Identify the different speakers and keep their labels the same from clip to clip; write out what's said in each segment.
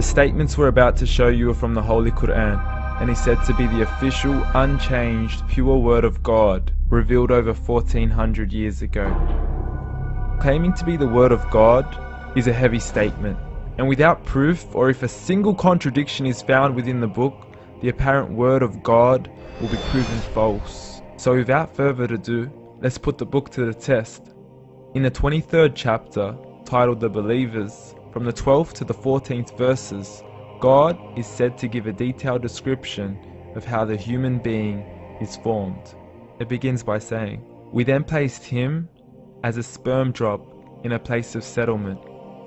Speaker 1: The statements we're about to show you are from the Holy Quran, and is said to be the official, unchanged, pure word of God, revealed over 1400 years ago. Claiming to be the word of God is a heavy statement, and without proof, or if a single contradiction is found within the book, the apparent word of God will be proven false. So without further ado, let's put the book to the test. In the 23rd chapter, titled The Believers, from the 12th to the 14th verses, God is said to give a detailed description of how the human being is formed. It begins by saying, "We then placed him as a sperm drop in a place of settlement,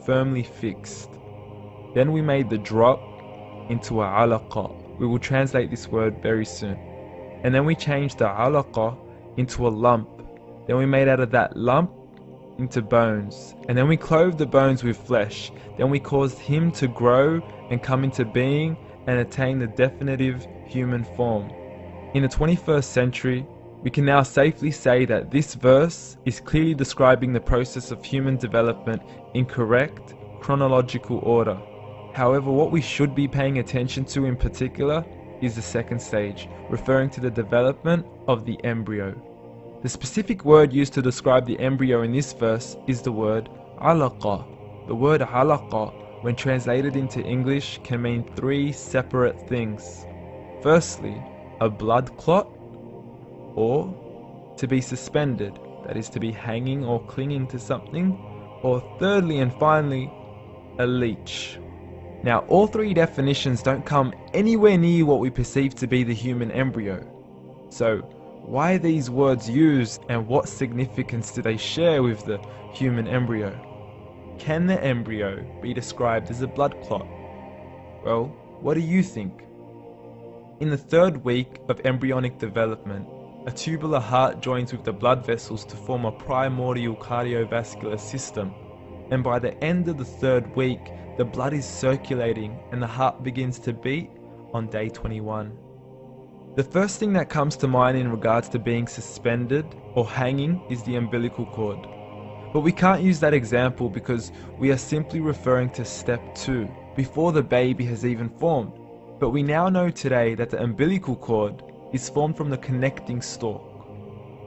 Speaker 1: firmly fixed. Then we made the drop into a alaqa." We will translate this word very soon. "And then we changed the alaqa into a lump. Then we made out of that lump into bones. And then we clothed the bones with flesh. Then we caused him to grow and come into being and attain the definitive human form." In the 21st century, we can now safely say that this verse is clearly describing the process of human development in correct chronological order. However, what we should be paying attention to in particular is the second stage, referring to the development of the embryo. The specific word used to describe the embryo in this verse is the word alaqa. The word alaqa, when translated into English, can mean three separate things. Firstly, a blood clot, or to be suspended, that is to be hanging or clinging to something, or thirdly and finally, a leech. Now, all three definitions don't come anywhere near what we perceive to be the human embryo. So, why are these words used, and what significance do they share with the human embryo? Can the embryo be described as a blood clot? Well, what do you think? In the third week of embryonic development, a tubular heart joins with the blood vessels to form a primordial cardiovascular system, and by the end of the third week, the blood is circulating and the heart begins to beat on day 21. The first thing that comes to mind in regards to being suspended or hanging is the umbilical cord. But we can't use that example because we are simply referring to step 2, before the baby has even formed. But we now know today that the umbilical cord is formed from the connecting stalk.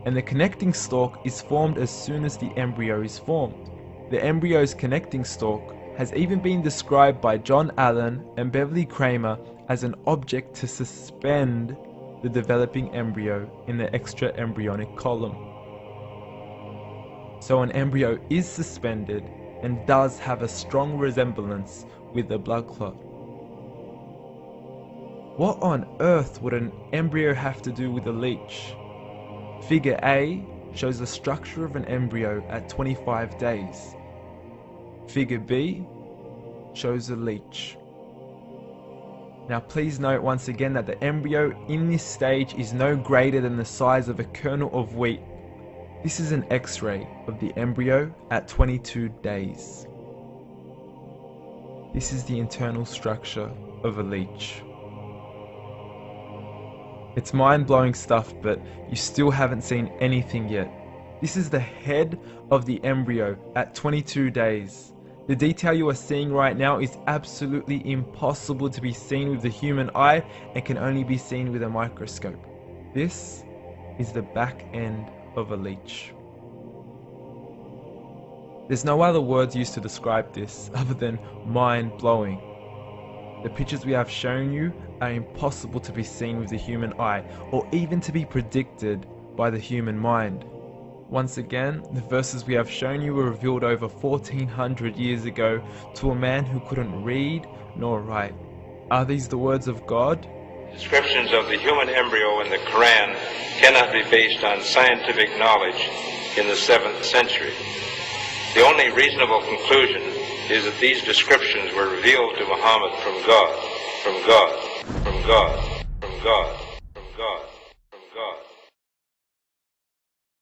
Speaker 1: And the connecting stalk is formed as soon as the embryo is formed. The embryo's connecting stalk has even been described by John Allen and Beverly Kramer as an object to suspend the developing embryo in the extra-embryonic column. So an embryo is suspended and does have a strong resemblance with a blood clot. What on earth would an embryo have to do with a leech? Figure A shows the structure of an embryo at 25 days. Figure B shows a leech. Now please note once again that the embryo in this stage is no greater than the size of a kernel of wheat. This is an X-ray of the embryo at 22 days. This is the internal structure of a leech. It's mind-blowing stuff, but you still haven't seen anything yet. This is the head of the embryo at 22 days. The detail you are seeing right now is absolutely impossible to be seen with the human eye and can only be seen with a microscope. This is the back end of a leech. There's no other words used to describe this other than mind-blowing. The pictures we have shown you are impossible to be seen with the human eye or even to be predicted by the human mind. Once again, the verses we have shown you were revealed over 1400 years ago to a man who couldn't read nor write. Are these the words of God?
Speaker 2: Descriptions of the human embryo in the Quran cannot be based on scientific knowledge in the 7th century. The only reasonable conclusion is that these descriptions were revealed to Muhammad from God, from God, from God, from God, from God.